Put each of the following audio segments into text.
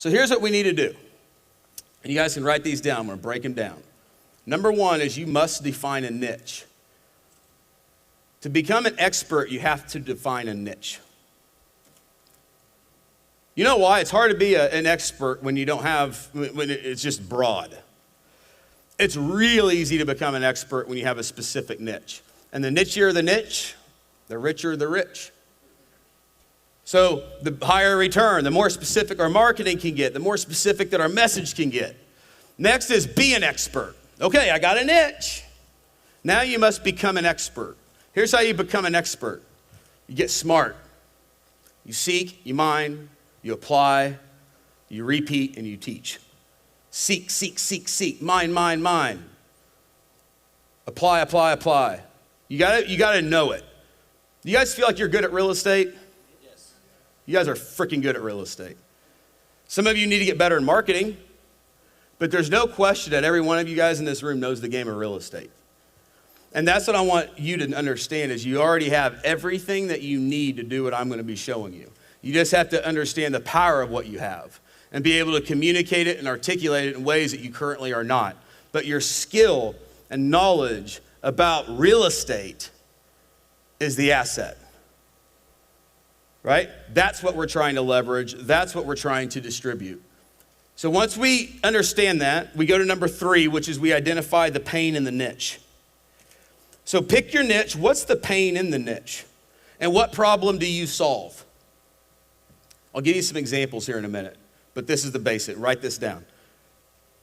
So here's what we need to do. And you guys can write these down. I'm going to break them down. Number one is you must define a niche. To become an expert, you have to define a niche. You know why? It's hard to be an expert when it's just broad. It's real easy to become an expert when you have a specific niche. And the nichier the niche, the richer the rich. So the higher return, the more specific our marketing can get, the more specific that our message can get. Next is be an expert. Okay, I got a niche. Now you must become an expert. Here's how you become an expert. You get smart. You seek, you mine, you apply, you repeat, and you teach. Seek, seek, seek, seek. Mine, mine, mine. Apply, apply, apply. You gotta know it. You guys feel like you're good at real estate? Yes. You guys are freaking good at real estate. Some of you need to get better in marketing, but there's no question that every one of you guys in this room knows the game of real estate. And that's what I want you to understand is you already have everything that you need to do what I'm going to be showing you. You just have to understand the power of what you have and be able to communicate it and articulate it in ways that you currently are not. But your skill and knowledge about real estate is the asset, right? That's what we're trying to leverage. That's what we're trying to distribute. So once we understand that, we go to number 3, which is we identify the pain in the niche. So pick your niche. What's the pain in the niche? And what problem do you solve? I'll give you some examples here in a minute, but this is the basic. Write this down.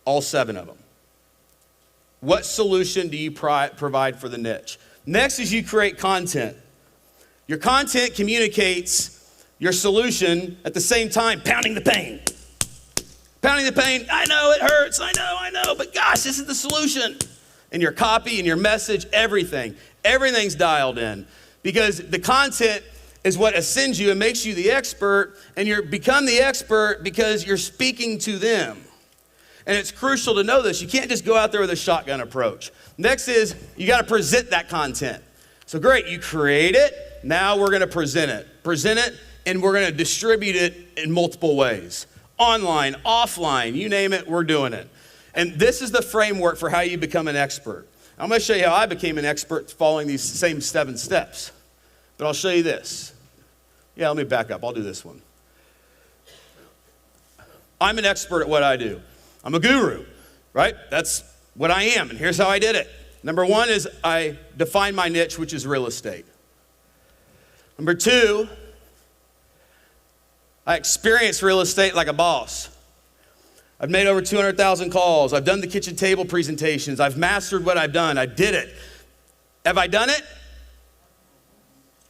All 7 of them. What solution do you provide for the niche? Next is you create content. Your content communicates your solution at the same time, pounding the pain. Pounding the pain, I know it hurts, I know, but gosh, this is the solution. And your copy and your message, everything's dialed in. Because the content is what ascends you and makes you the expert, and you become the expert because you're speaking to them. And it's crucial to know this. You can't just go out there with a shotgun approach. Next is you got to present that content. So great, you create it. Now we're going to present it, and we're going to distribute it in multiple ways. Online, offline, you name it, we're doing it. And this is the framework for how you become an expert. I'm going to show you how I became an expert following these same 7 steps. But I'll show you this. Yeah, let me back up. I'll do this one. I'm an expert at what I do. I'm a guru, right? That's what I am, and here's how I did it. Number 1 is I defined my niche, which is real estate. Number 2, I experienced real estate like a boss. I've made over 200,000 calls. I've done the kitchen table presentations. I've mastered what I've done. I did it. Have I done it?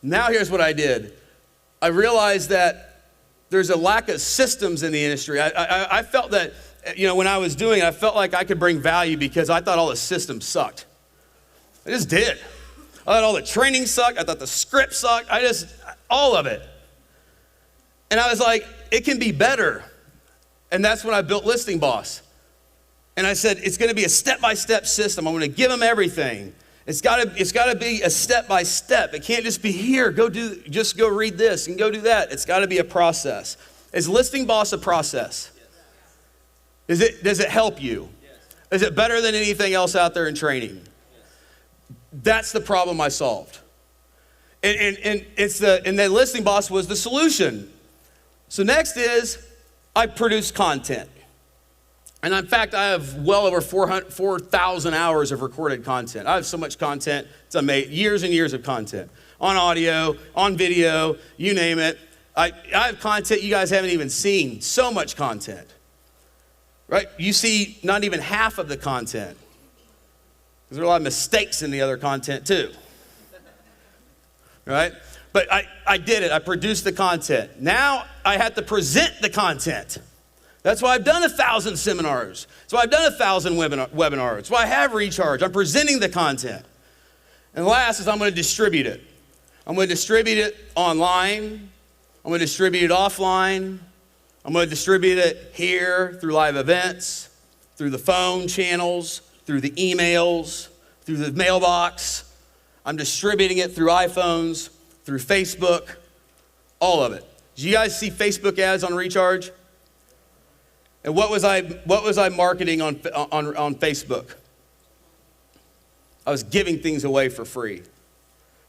Now here's what I did. I realized that there's a lack of systems in the industry. I felt that, when I was doing it, I felt like I could bring value because I thought all the systems sucked. I just did. I thought all the training sucked. I thought the script sucked. All of it. And I was like, it can be better. And that's when I built Listing Boss. And I said, it's going to be a step-by-step system. I'm going to give them everything. It's got to be a step-by-step. It can't just be here, just go read this and go do that. It's got to be a process. Is Listing Boss a process? Yes. Does it help you? Yes. Is it better than anything else out there in training? Yes. That's the problem I solved. And the Listing Boss was the solution. So next is I produce content. And in fact, I have well over 4,000 hours of recorded content. I have so much content, it's amazing, years and years of content. On audio, on video, you name it. I have content you guys haven't even seen, so much content. Right? You see not even half of the content. Because there are a lot of mistakes in the other content too. Right? But I did it, I produced the content. Now I have to present the content. That's why I've done 1,000 seminars. That's why I've done 1,000 webinars. That's why I have Recharge. I'm presenting the content. And last is I'm going to distribute it. I'm going to distribute it online. I'm going to distribute it offline. I'm going to distribute it here through live events, through the phone channels, through the emails, through the mailbox. I'm distributing it through iPhones, through Facebook, all of it. Do you guys see Facebook ads on Recharge? And what was I marketing on Facebook? I was giving things away for free.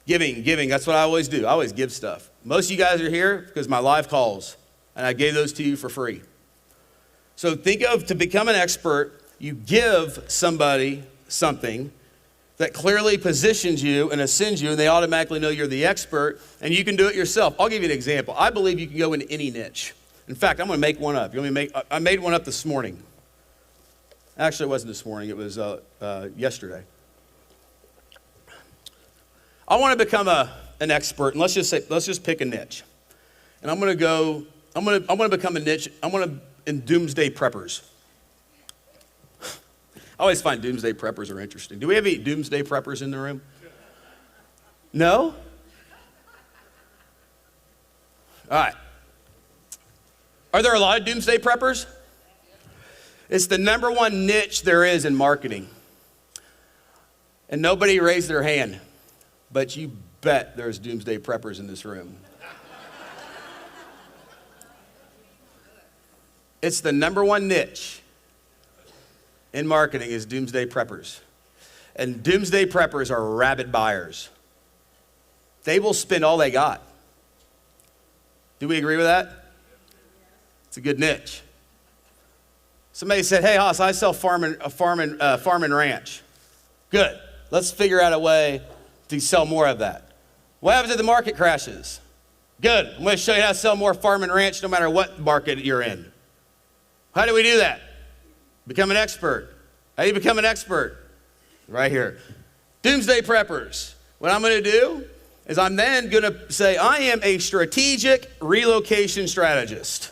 Giving, that's what I always do. I always give stuff. Most of you guys are here because my live calls, and I gave those to you for free. So think of, to become an expert, you give somebody something that clearly positions you and ascends you, and they automatically know you're the expert, and you can do it yourself. I'll give you an example. I believe you can go into any niche. In fact, I'm going to make one up. I made one up this morning. Actually, it wasn't this morning. It was yesterday. I want to become an expert, and let's just pick a niche. And I'm going to become a niche. In doomsday preppers. I always find doomsday preppers are interesting. Do we have any doomsday preppers in the room? No? All right. Are there a lot of doomsday preppers? It's the number one niche there is in marketing. And nobody raised their hand, but you bet there's doomsday preppers in this room. It's the number one niche in marketing is doomsday preppers. And doomsday preppers are rabid buyers. They will spend all they got. Do we agree with that? It's a good niche. Somebody said, hey, Haas, I sell farm and ranch. Good. Let's figure out a way to sell more of that. What happens if the market crashes? Good. I'm going to show you how to sell more farm and ranch no matter what market you're in. How do we do that? Become an expert. How do you become an expert? Right here. Doomsday preppers. What I'm going to do is I'm then going to say, I am a strategic relocation strategist.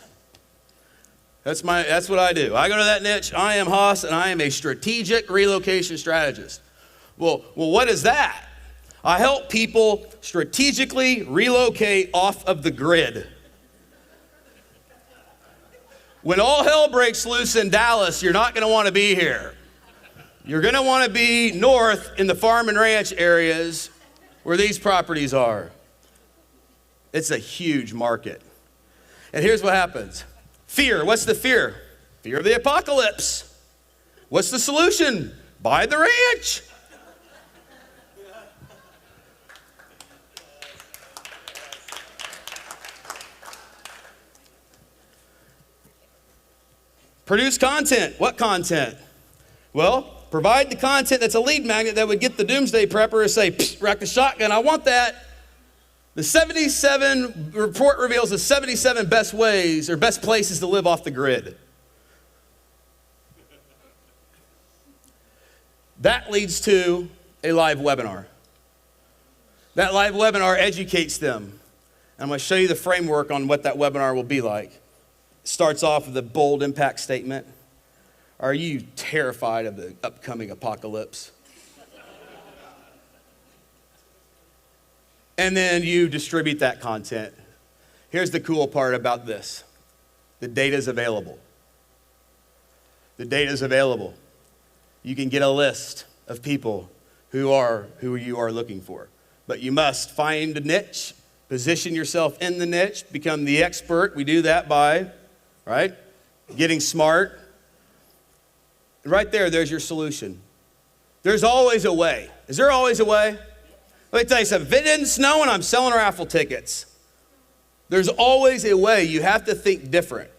That's what I do. I go to that niche. I am Haas, and I am a strategic relocation strategist. Well, what is that? I help people strategically relocate off of the grid. When all hell breaks loose in Dallas, you're not going to want to be here. You're going to want to be north in the farm and ranch areas where these properties are. It's a huge market. And here's what happens. Fear. What's the fear? Fear of the apocalypse. What's the solution? Buy the ranch. Produce content. What content? Well, provide the content that's a lead magnet that would get the doomsday prepper to say, rack the shotgun, I want that. The 77 report reveals the 77 best ways or best places to live off the grid. That leads to a live webinar. That live webinar educates them. And I'm going to show you the framework on what that webinar will be like. Starts off with a bold impact statement. Are you terrified of the upcoming apocalypse? And then you distribute that content. Here's the cool part about this. The data is available. The data is available. You can get a list of people who you are looking for. But you must find a niche, position yourself in the niche, become the expert. We do that by right? Getting smart. Right there's your solution. There's always a way. Is there always a way? Let me tell you something. If it didn't snow and I'm selling raffle tickets, there's always a way. You have to think different.